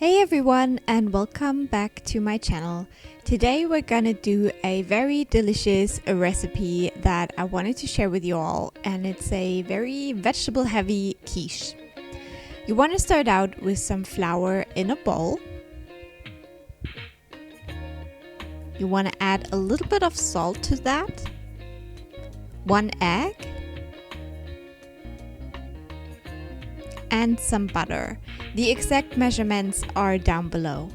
Hey everyone, and welcome back to my channel. Today we're gonna do a very delicious recipe that I wanted to share with you all, and it's a very vegetable heavy quiche. You want to start out with some flour in a bowl. You want to add a little bit of salt to that, 1 egg, and some butter. The exact measurements are down below.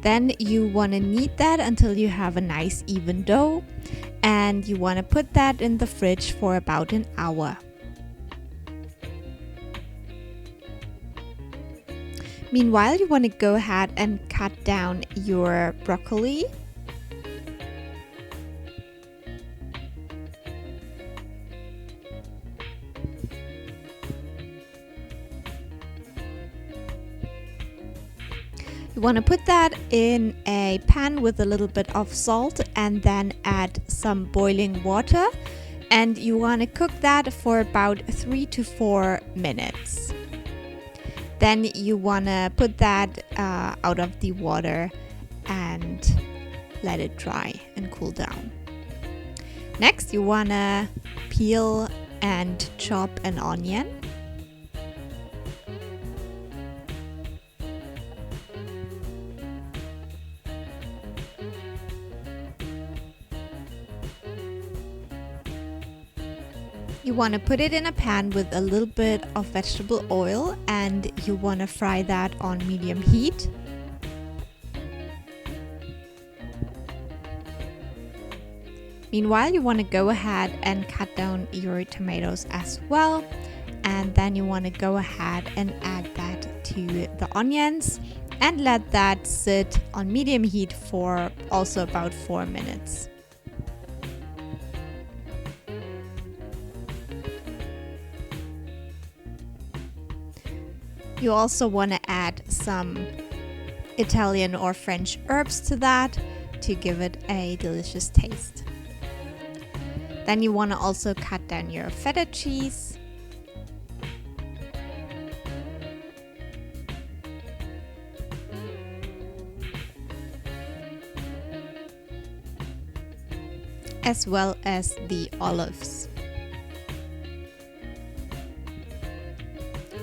Then you want to knead that until you have a nice even dough, and you want to put that in the fridge for about an hour. Meanwhile, you want to go ahead and cut down your broccoli. You want to put that in a pan with a little bit of salt and then add some boiling water, and you want to cook that for about 3 to 4 minutes. Then you want to put that out of the water and let it dry and cool down. Next, you want to peel and chop an onion. You want to put it in a pan with a little bit of vegetable oil, and you want to fry that on medium heat. Meanwhile, you want to go ahead and cut down your tomatoes as well, and then you want to go ahead and add that to the onions and let that sit on medium heat for also about 4 minutes. You also want to add some Italian or French herbs to that to give it a delicious taste. Then you want to also cut down your feta cheese. As well as the olives.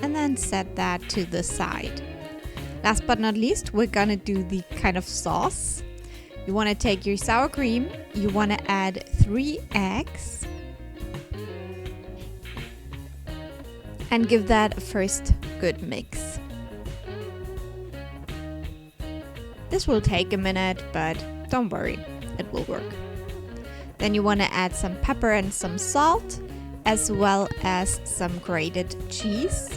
And then set that to the side. Last but not least, we're gonna do the kind of sauce. You want to take your sour cream, you want to add 3 eggs and give that a first good mix. This will take a minute, but don't worry, it will work. Then you want to add some pepper and some salt, as well as some grated cheese.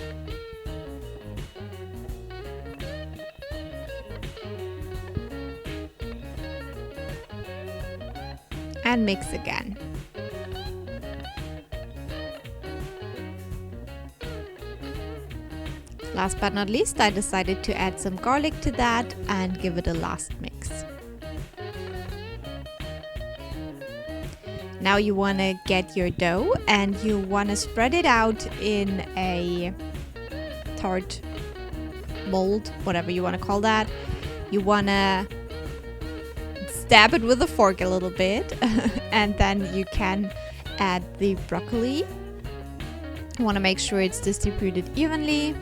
And mix again. Last but not least, I decided to add some garlic to that and give it a last mix. Now you want to get your dough and you want to spread it out in a tart mold, whatever you want to call that. You want to stab it with a fork a little bit and then you can add the broccoli. You want to make sure it's distributed evenly.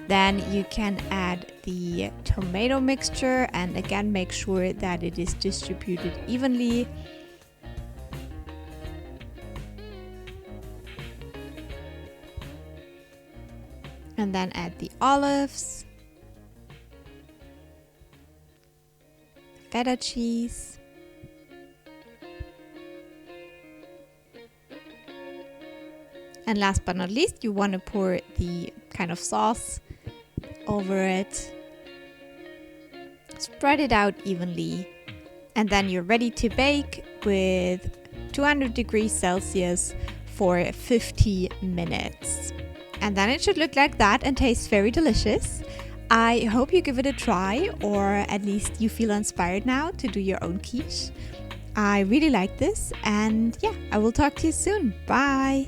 Then you can add the tomato mixture and again make sure that it is distributed evenly. And then add the olives, feta cheese, and last but not least, you want to pour the kind of sauce over it, spread it out evenly, and then you're ready to bake with 200 degrees Celsius for 50 minutes. And then it should look like that and taste very delicious. I hope you give it a try, or at least you feel inspired now to do your own quiche. I really like this, and yeah, I will talk to you soon. Bye!